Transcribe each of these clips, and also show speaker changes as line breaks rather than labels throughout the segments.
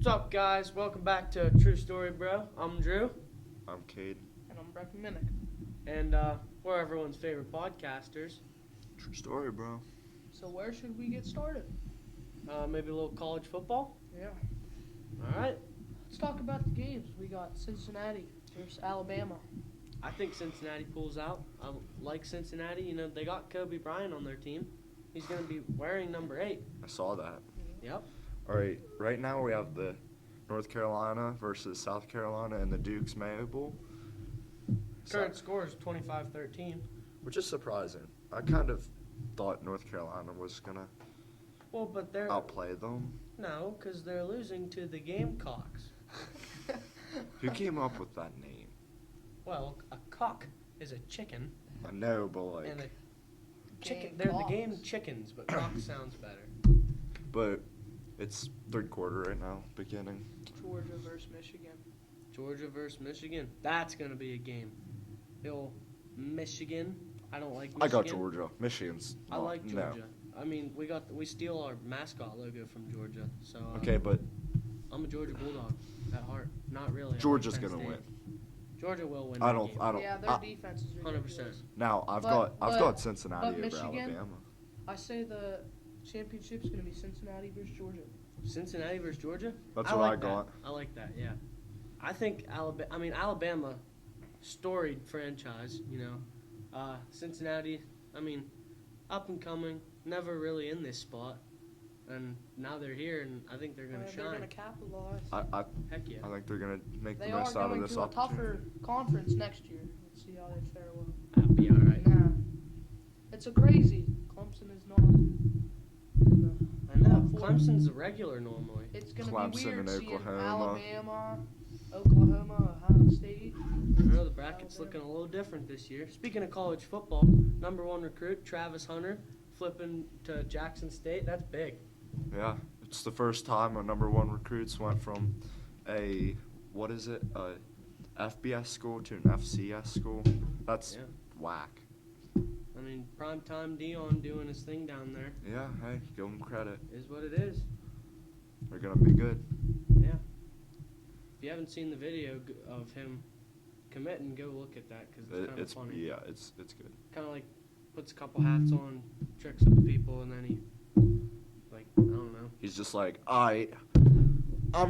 What's up, guys? Welcome back to True Story, Bro. I'm Drew,
I'm Cade.
And I'm Brecken Minnick.
and we're everyone's favorite podcasters.
True story, bro.
So where should we get started?
Maybe a little college football.
Yeah.
All right.
Let's talk about the games. We got Cincinnati versus Alabama.
I think Cincinnati pulls out. I like Cincinnati. You know, they got Kobe Bryant on their team. He's going to be wearing number 8.
I saw that.
Yep.
All right, right now we have the North Carolina versus South Carolina in the Duke's Mayo Bowl.
Current score is 25-13.
Which is surprising. I kind of thought North Carolina was going to
Well, but they're
outplay them.
no, because they're losing to the Gamecocks.
Who came up with that name?
Well, a cock is a chicken,
I know, but like,
and a chicken. They're the
Gamecocks.
game chickens, but cock sounds better.
but it's third quarter right now, beginning.
Georgia versus Michigan.
Georgia versus Michigan. That's going to be a game. Bill, Michigan. I don't like Michigan.
I got Georgia. Michigan's
I
not-
like
no.
Georgia. I mean, we steal our mascot logo from Georgia. So
Okay, but
I'm a Georgia Bulldog at heart. Not really. I like
Georgia's
Penn
going to
State.
win.
Georgia will win.
I
that
don't.
game.
I don't.
Yeah, their defense is
100%.
ridiculous.
Now I've
But-
got Cincinnati over
Michigan-
Alabama.
I say the championship's going to be Cincinnati versus Georgia.
Cincinnati versus Georgia.
That's
I
what
like
I got.
That. I like that. Yeah. I think Alabama. I mean, Alabama, storied franchise. You know, Cincinnati. I mean, up and coming. Never really in this spot, and now they're here, and I think they're gonna
They're
shine.
going to capitalize.
I
Heck yeah.
I think they're gonna make
They
the
are
most out of
going
this
to a
opportunity.
tougher conference next year. Let's see how they fare well.
That'll be all right.
Nah. It's a crazy. Clemson is not.
I know. Clemson's a regular normally.
It's going to
Clemson
be weird
and
seeing
Oklahoma.
Alabama, Oklahoma, Ohio State.
I know the bracket's looking a little different this year. Speaking of college football, number 1 recruit Travis Hunter flipping to Jackson State. That's big.
Yeah, it's the first time a number 1 recruits went from a FBS school to an FCS school. That's
Yeah.
whack.
I mean, primetime Dion doing his thing down there
Yeah, hey, give them credit.
is what it is.
They're gonna be good.
Yeah. If you haven't seen the video of him committing, go look at that because it's kind of
It's
funny.
yeah, it's good.
Kind of like puts a couple hats on, tricks up people, and then he, like, I don't know.
He's just like, I'm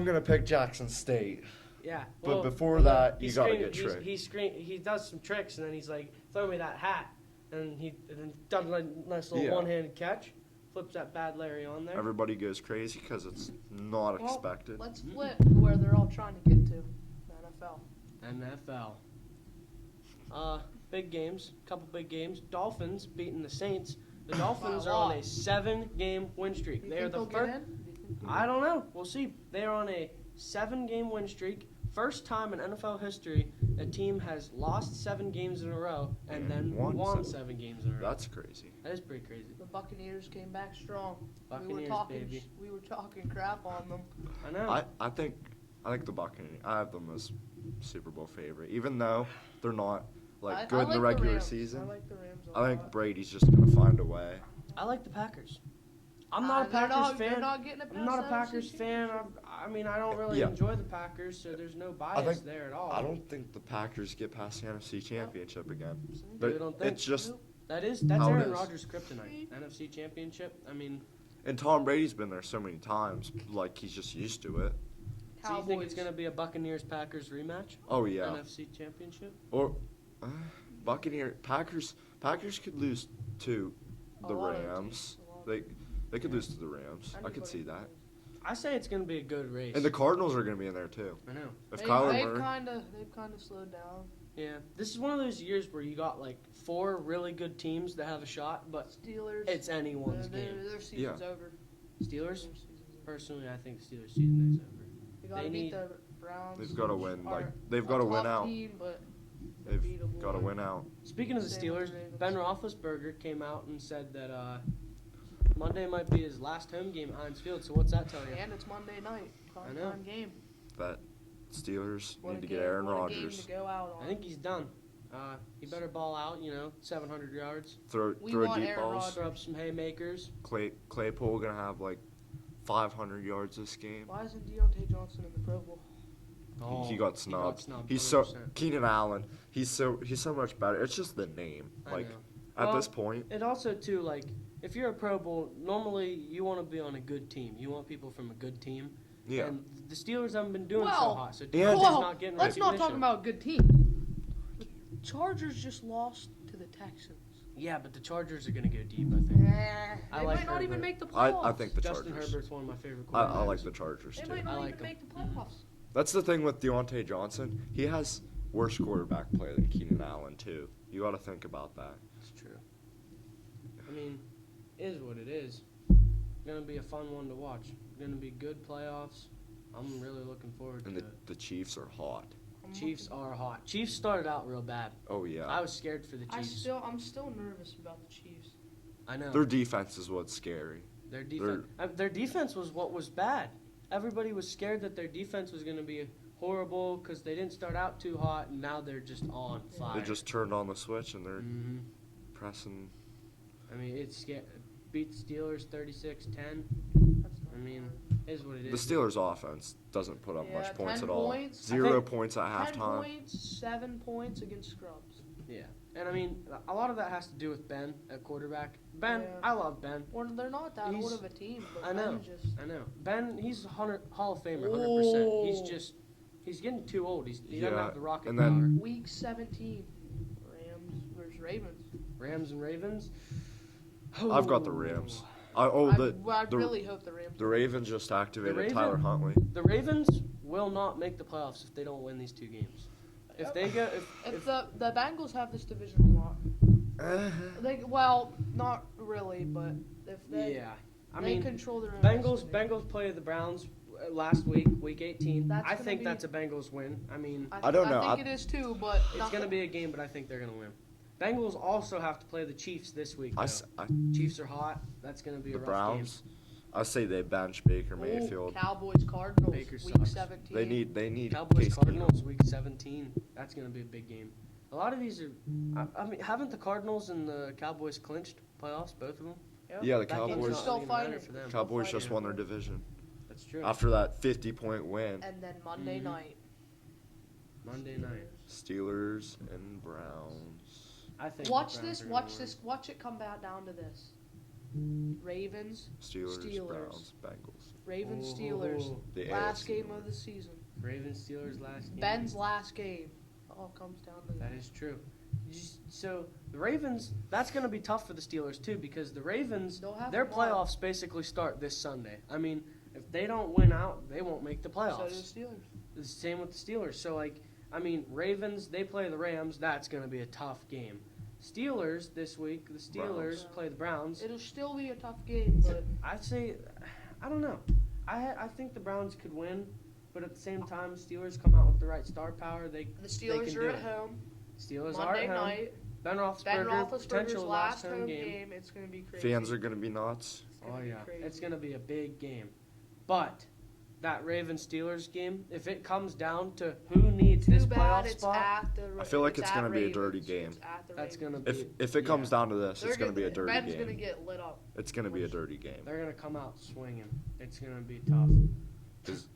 gonna pick Jackson State.
Yeah.
But
well,
before that,
he
you gotta
screamed-
get tricked.
He does some tricks, and then he's like, "Throw me that hat," and then does a nice little
Yeah.
one-handed catch, flips that bad Larry on there.
Everybody goes crazy because it's not
Well,
expected.
Let's flip to where they're all trying to get to. The NFL.
NFL. Big games, couple big games. Dolphins beating the Saints. The Dolphins
By a
are on
lot.
a 7-game win streak.
You
They are
think
the
they'll
first.
get in? Do you think they'll
I don't know. We'll see. They are on a 7-game win streak. First time in NFL history a team has lost 7 games in a row and
And
then
won
won
7.
7 games in a row.
That's crazy.
That is pretty crazy.
The Buccaneers came back strong.
Buccaneers, baby.
We were talking crap on them.
I know.
I think the Buccaneers. I have them as Super Bowl favorite, even though they're not
I
good in the
like
regular
Rams.
season.
I like the Rams a
I think
lot.
Brady's just gonna find a way.
I like the Packers. I'm not a
They're
Packers
They're
fan.
not getting it
I'm not a
past the
Packers
NFC
fan.
Championship.
I mean, I don't really
Yeah.
enjoy the Packers, so there's no bias
think-
there at all.
I don't think the Packers get past the NFC Championship again.
You don't think?
It's just,
Nope.
That's
how it
Aaron
is.
Rodgers' kryptonite. NFC Championship. I mean,
and Tom Brady's been there so many times, like he's just used to it.
so you think it's
Cowboys.
going to be a Buccaneers-Packers rematch?
Oh yeah,
NFC Championship?
or Packers could lose to
A
the
lot of
Rams.
teams, a lot of
They could lose to the Rams. I could
Anybody
see
can
that.
lose.
I say it's going to be a good race.
And the Cardinals are gonna be in there too.
I know.
If
They've
Kyler Murray,
kind of slowed down.
Yeah. This is one of those years where you got like 4 really good teams that have a shot, but
Steelers.
it's anyone's game.
Their season's over.
Steelers?
Their season's over.
Personally, I think the Steelers season is over.
They got
they
to beat
need-
the Browns.
they've got to win.
Are
Like they've
a
got to win
tough
out.
Team, but they're
They've
beatable.
got to win out.
Speaking of the
Same with
Steelers,
the Ravens.
Ben Roethlisberger came out and said that Monday might be his last home game at Heinz Field. So what's that tell you?
And it's Monday night.
I know.
Prime game.
That Steelers
What
need
a
to
game,
get Aaron
what a game
Rodgers.
to go out on.
I think he's done. He better ball out, 700 yards.
Throw
We
throw
want
deep
Aaron
balls.
Rodgers.
Throw up some haymakers.
Claypool gonna have like 500 yards this game.
Why isn't Deontay Johnson in the Pro Bowl?
Oh,
He got snubbed. He's
100%.
Keenan Allen. He's so much better. It's just the name.
I
Like
know.
at
Well,
this point,
It also too like if you're a Pro Bowl, normally you want to be on a good team. You want people from a good team.
yeah.
And the Steelers haven't been doing so
Well,
hot, so
yeah.
Deontay's
Well,
not getting
let's not talk
recognition.
about a good team. The Chargers just lost to the Texans.
Yeah, but the Chargers are gonna go deep. I think.
They
like
might not even
Herbert.
make the playoffs.
I think the
Justin
Chargers.
Herbert's one of my favorite
I
quarterbacks.
like the Chargers
They
too.
might
I
not
like
even
them.
make the playoffs.
That's the thing with Deontay Johnson. He has worse quarterback play than Keenan Allen too. You got to think about that.
It's true. I mean, it is what it is. Gonna be a fun one to watch. Gonna be good playoffs. I'm really looking forward
And
to
the,
it.
the Chiefs are hot.
Chiefs are hot. Chiefs started out real bad.
Oh yeah.
I was scared for the Chiefs.
I'm still nervous about the Chiefs.
I know.
Their defense is what's scary.
Their defense was what was bad. Everybody was scared that their defense was going to be horrible because they didn't start out too hot, and now they're just on fire.
They just turned on the switch and they're
hmm
pressing.
I mean, beat the Steelers 36-10.
That's not
I mean,
hard.
is what it
The
is.
Steelers' offense doesn't put up
Yeah,
much points
10
at all.
points.
0
think
points at
10
halftime.
points, 7 points against Scrubs.
Yeah, and I mean, a lot of that has to do with Ben at quarterback. Ben,
Yeah.
I love Ben.
Well, they're not that
He's-
old of a team, but
I know.
Ben just
I know. Ben, he's a Hall of Famer, 100%. He's
Oh.
just, he's getting too old. He
Yeah,
doesn't have the rocket
and then-
power.
week 17, Rams versus Ravens.
Rams and Ravens.
I've got the
Oh.
Rams.
I
the
really hope the Rams.
the Ravens just activated
Raven-
Tyler Huntley.
The Ravens will not make the playoffs if they don't win these two games. If they go,
If the Bengals have this division locked, well, not really, but if they
yeah, I
they
mean,
control their own
Bengals
destiny.
played the Browns last week, week 18.
That's
I
gonna
think
be-
that's a Bengals win. I mean,
I don't know.
I think it is too, but
it's gonna be a game, but I think they're gonna win. Bengals also have to play the Chiefs this week. Though. Chiefs are hot. That's gonna be
The
a rough
Browns. I say they bench Baker
Ooh,
Mayfield.
Cowboys Cardinals
Baker
week
sucks.
17.
They need
Cowboys
Case
Cardinals week 17. That's gonna be a big game. A lot of these are. I mean, haven't the Cardinals and the Cowboys clinched playoffs? Both of them.
Yeah, the
That game's
Cowboys.
not
Still
even matter
fighting.
for them.
Cowboys
Still
just
fighting.
won their division
That's true.
after that 50-point win.
And then Monday
Mhm.
night.
Monday night.
Steelers and Browns.
I think.
Watch
the Browns
this.
are
Watch
gonna
this. Watch it come back down to this. Ravens,
Steelers,
Steelers.
Browns, Bengals.
Ravens,
Ooh.
Steelers.
The
Last
AFC
game
North.
of the season.
Ravens Steelers last game.
Ben's last game. All comes down to
That
that.
is true. So the Ravens, that's going to be tough for the Steelers too, because the Ravens,
They'll have
their
them all.
playoffs basically start this Sunday. I mean, if they don't win out, they won't make the
So
playoffs.
do the Steelers.
The same with the Steelers. So like, I mean, Ravens, they play the Rams. That's going to be a tough game. Steelers this week, the Steelers
Browns.
play the Browns.
It'll still be a tough game, but
I'd say, I don't know. I think the Browns could win, but at the same time, Steelers come out with the right star power.
the
can
Steelers
do
are at
it.
home.
Steelers are
Monday
at home.
night.
Ben
Ben
Roethlisberger,
Roethlisberger's
potential
last
home
home
game.
game. It's going to be crazy.
Fans are gonna be nuts.
It's gonna
Oh
be
yeah,
crazy.
it's gonna be a big game. But that Ravens Steelers game, if it comes down to who needs
Too
this
bad
playoff
it's
spot,
at the.
I feel like it's
at
gonna be a
Ravens.
dirty game.
It's at the
that's
Ravens.
gonna be.
If it comes
yeah,
down to this, it's gonna be a dirty
Ben's
game.
gonna get lit up.
It's gonna be a dirty game.
they're gonna come out swinging. It's gonna be tough.
'Cause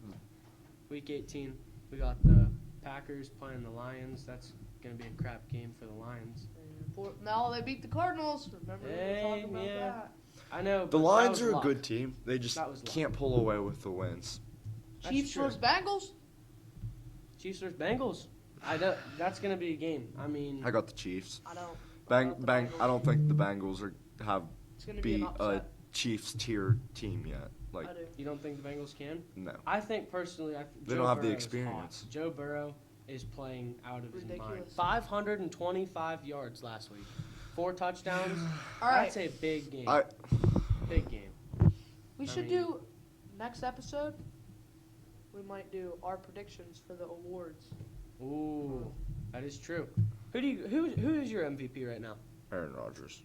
Week 18, we got the Packers playing the Lions. That's gonna be a crap game for the Lions.
Now they beat the Cardinals. Remember we were talking about
yeah.
that.
I know.
the
but
Lions
that
are
was
a
luck.
good team. They just
That was luck.
can't pull away with the wins.
That's
Chiefs
true.
versus Bengals.
Chiefs versus Bengals. That's gonna be a game. I mean,
I got the Chiefs.
I don't.
I don't think the Bengals have
It's gonna be
beat
an
a
upset.
Chiefs tier team yet. Like
I do.
you don't think the Bengals can?
no.
I think personally,
They
Joe
don't have the
Burrow is
experience.
hot. Joe Burrow is playing out of his mind.
Ridiculous.
525 yards last week, 4 touchdowns.
All right.
That's a big game.
I
Big game.
We
I
should
mean-
do next episode. We might do our predictions for the awards.
Ooh, that is true. Who is your MVP right now?
Aaron Rodgers.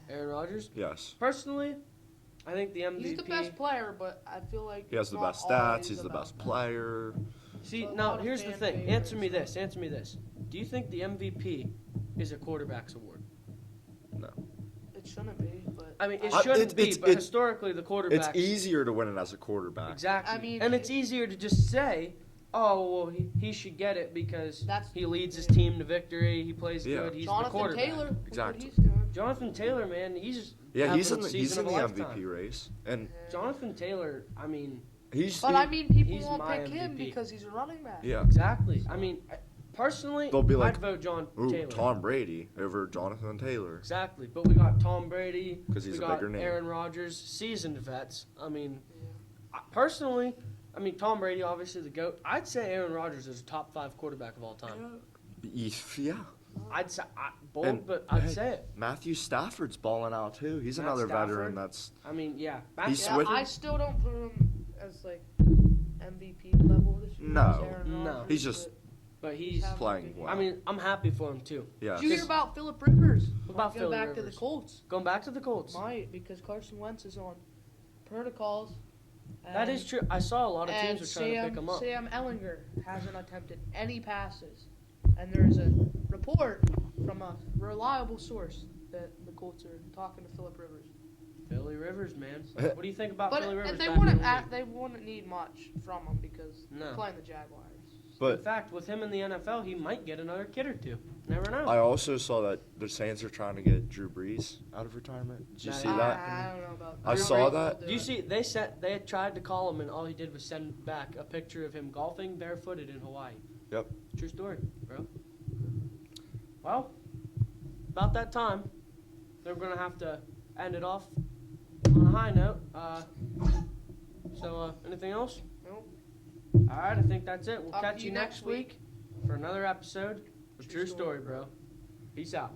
Aaron Rodgers.
Yes.
Personally, I think the MVP.
He's the best player, but I feel like
He has
it's
the
not
best stats.
always
He's the
about
best
that.
player.
See,
So a
now
lot of
here's the
fan
thing.
favorites.
Answer me this. Answer me this. Do you think the MVP is a quarterback's award?
No.
It shouldn't be, but
I mean, it
I-
shouldn't
it-
be,
it's-
but
it-
historically, the quarterback.
It's easier to win it as a quarterback.
Exactly.
I mean-
and it's easier to just say, "Oh, well, he should get it because
That's-
he leads his
yeah.
team to victory. He plays
Yeah.
good. He's the
Jonathan
quarterback."
Taylor. Look
Exactly.
What he's doing.
Jonathan Taylor, man, he's
Yeah,
having
he's in
a
the
season of a
MVP
lifetime.
race, and
Jonathan Taylor, I mean,
But I mean, people
he's
won't
my
pick him
MVP.
because he's a running back.
yeah.
exactly. I mean, personally,
They'll be like,
I'd vote John
Ooh,
Taylor.
Tom Brady over Jonathan Taylor
Exactly, but we got Tom Brady.
'Cause he's
we
a
got
bigger name.
Aaron Rodgers, seasoned vets. I mean, personally, I mean Tom Brady, obviously the GOAT. I'd say Aaron Rodgers is a top 5 quarterback of all time.
Yeah.
I'd say bold,
And,
but I'd
hey,
say it.
Matthew Stafford's balling out too. He's
Matt
another
Stafford.
veteran that's
I mean, yeah.
He's
Yeah,
with-
I still don't put him as like MVP level this year.
No.
as Aaron
No.
Rodgers,
He's just-
But he's.
having a
playing
big-
well.
I mean, I'm happy for him too.
yeah.
Did you hear about Philip Rivers?
What about
Go
Philip
back to
Rivers?
the Colts.
Going back to the Colts.
Might because Carson Wentz is on protocols.
That is true. I saw a lot of
And
teams are trying to pick him up.
Sam Ellinger hasn't attempted any passes, and there's a report from a reliable source that the Colts are talking to Philip Rivers.
Philly Rivers, man. What do you think about
But
Philly Rivers?
and they
back in
wouldn't
the league?
they wouldn't need much from him because
No.
they're playing the Jaguars.
In
But
fact, with him in the NFL, he might get another kid or two. Never know.
I also saw that the Saints are trying to get Drew Brees out of retirement. Did you
Nah,
see
yeah.
that?
I don't know about that.
I saw that.
Do you see? They had tried to call him, and all he did was send back a picture of him golfing barefooted in Hawaii.
Yep.
True story, bro. Well, about that time, they're gonna have to end it off on a high note. Anything else?
Nope.
All right, I think that's it. We'll
Talk
catch
to
you
you
next
next
week for another episode of True Story, bro. Peace out.